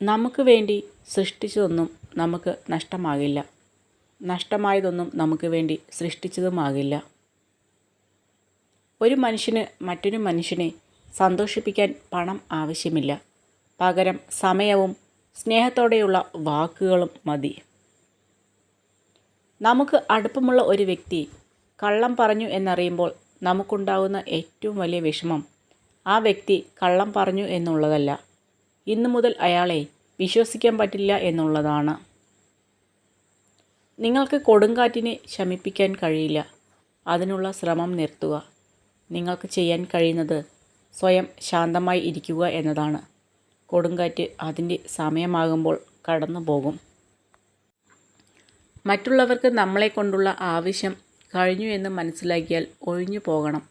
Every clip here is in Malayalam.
നമുക്ക് വേണ്ടി സൃഷ്ടിച്ചതൊന്നും നമുക്ക് നഷ്ടമാകില്ല. നഷ്ടമായതൊന്നും നമുക്ക് വേണ്ടി സൃഷ്ടിച്ചതുമാകില്ല. ഒരു മനുഷ്യന് മറ്റൊരു മനുഷ്യനെ സന്തോഷിപ്പിക്കാൻ പണം ആവശ്യമില്ല. പകരം സമയവും സ്നേഹത്തോടെയുള്ള വാക്കുകളും മതി. നമുക്ക് അടുപ്പമുള്ള ഒരു വ്യക്തി കള്ളം പറഞ്ഞു എന്നറിയുമ്പോൾ നമുക്കുണ്ടാകുന്ന ഏറ്റവും വലിയ വിഷമം ആ വ്യക്തി കള്ളം പറഞ്ഞു എന്നുള്ളതല്ല, ഇന്നു മുതൽ അയാളെ വിശ്വസിക്കാൻ പറ്റില്ല എന്നുള്ളതാണ്. നിങ്ങൾക്ക് കൊടുങ്കാറ്റിനെ ശമിപ്പിക്കാൻ കഴിയില്ല. അതിനുള്ള ശ്രമം നിർത്തുക. നിങ്ങൾക്ക് ചെയ്യാൻ കഴിയുന്നത് സ്വയം ശാന്തമായി ഇരിക്കുക എന്നതാണ്. കൊടുങ്കാറ്റ് അതിൻ്റെ സമയമാകുമ്പോൾ കടന്നു പോകും. മറ്റുള്ളവർക്ക് നമ്മളെക്കൊണ്ടുള്ള ആവശ്യം കഴിഞ്ഞു എന്ന് മനസ്സിലാക്കിയാൽ ഒഴിഞ്ഞു പോകണം.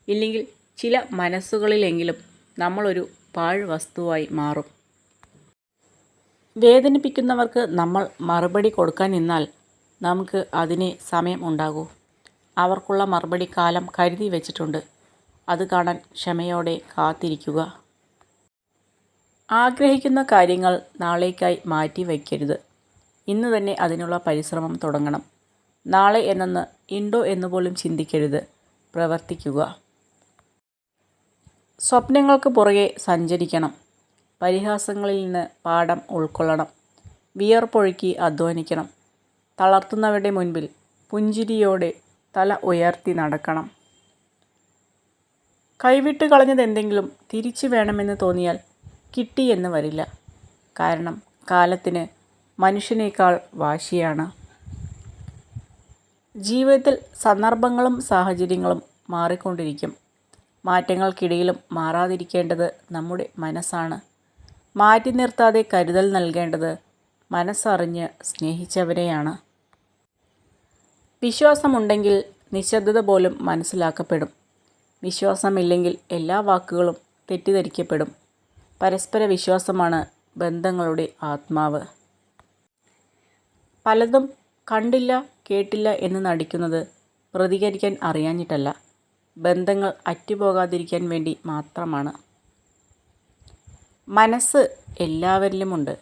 ഇല്ലെങ്കിൽ ചില മനസ്സുകളിലെങ്കിലും നമ്മളൊരു പാഴ് വസ്തുവായി മാറും. വേദനിപ്പിക്കുന്നവർക്ക് നമ്മൾ മറുപടി കൊടുക്കാൻ നിന്നാൽ നമുക്ക് അതിനെ സമയം ഉണ്ടാകൂ. അവർക്കുള്ള മറുപടി കാലം കരുതി വച്ചിട്ടുണ്ട്. അത് കാണാൻ ക്ഷമയോടെ കാത്തിരിക്കുക. ആഗ്രഹിക്കുന്ന കാര്യങ്ങൾ നാളേക്കായി മാറ്റി വയ്ക്കരുത്. ഇന്ന് തന്നെ അതിനുള്ള പരിശ്രമം തുടങ്ങണം. നാളെ എന്നൊന്ന് ഉണ്ടോ എന്നുപോലും ചിന്തിക്കരുത്. പ്രവർത്തിക്കുക. സ്വപ്നങ്ങൾക്ക് പുറകെ സഞ്ചരിക്കണം. പരിഹാസങ്ങളിൽ നിന്ന് പാഠം ഉൾക്കൊള്ളണം. വിയർപ്പൊഴുക്കി അധ്വാനിക്കണം. തളർത്തുന്നവരുടെ മുൻപിൽ പുഞ്ചിരിയോടെ തല ഉയർത്തി നടക്കണം. കൈവിട്ട് കളഞ്ഞതെന്തെങ്കിലും തിരിച്ചു വേണമെന്ന് തോന്നിയാൽ കിട്ടിയെന്ന് വരില്ല. കാരണം കാലത്തിന് മനുഷ്യനേക്കാൾ വാശിയാണ്. ജീവിതത്തിൽ സന്ദർഭങ്ങളും സാഹചര്യങ്ങളും മാറിക്കൊണ്ടിരിക്കും. മാറ്റങ്ങൾക്കിടയിലും മാറാതിരിക്കേണ്ടത് നമ്മുടെ മനസ്സാണ്. മാറ്റി നിർത്താതെ കരുതൽ നൽകേണ്ടത് മനസ്സറിഞ്ഞ് സ്നേഹിച്ചവരെയാണ്. വിശ്വാസമുണ്ടെങ്കിൽ നിശബ്ദത പോലും മനസ്സിലാക്കപ്പെടും. വിശ്വാസമില്ലെങ്കിൽ എല്ലാ വാക്കുകളും തെറ്റിദ്ധരിക്കപ്പെടും. പരസ്പര വിശ്വാസമാണ് ബന്ധങ്ങളുടെ ആത്മാവ്. പലതും കണ്ടില്ല കേട്ടില്ല എന്ന് നടിക്കുന്നത് പ്രതികരിക്കാൻ അറിയാഞ്ഞിട്ടല്ല, ബന്ധങ്ങൾ അറ്റുപോകാതിരിക്കാൻ വേണ്ടി മാത്രമാണ്. മനസ്സ് എല്ലാവരിലുമുണ്ട്.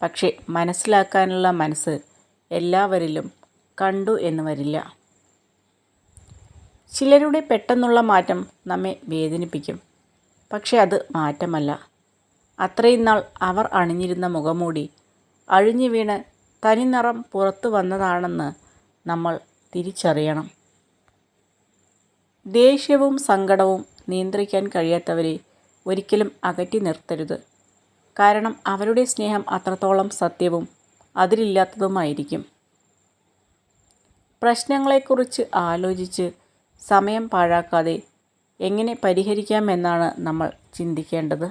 പക്ഷേ മനസ്സിലാക്കാനുള്ള മനസ്സ് എല്ലാവരിലും കണ്ടു എന്ന് വരില്ല. ചിലരുടെ പെട്ടെന്നുള്ള മാറ്റം നമ്മെ വേദനിപ്പിക്കും. പക്ഷെ അത് മാറ്റമല്ല. അത്രയും നാൾ അവർ അണിഞ്ഞിരുന്ന മുഖംമൂടി അഴിഞ്ഞു വീണ് തനിനിറം പുറത്തു വന്നതാണെന്ന് നമ്മൾ തിരിച്ചറിയണം. ദേഷ്യവും സങ്കടവും നിയന്ത്രിക്കാൻ കഴിയാത്തവരെ ഒരിക്കലും അകറ്റി നിർത്തരുത്. കാരണം അവരുടെ സ്നേഹം അത്രത്തോളം സത്യവും അതിരില്ലാത്തതുമായിരിക്കും. പ്രശ്നങ്ങളെക്കുറിച്ച് ആലോചിച്ച് സമയം പാഴാക്കാതെ എങ്ങനെ പരിഹരിക്കാമെന്നാണ് നമ്മൾ ചിന്തിക്കേണ്ടത്.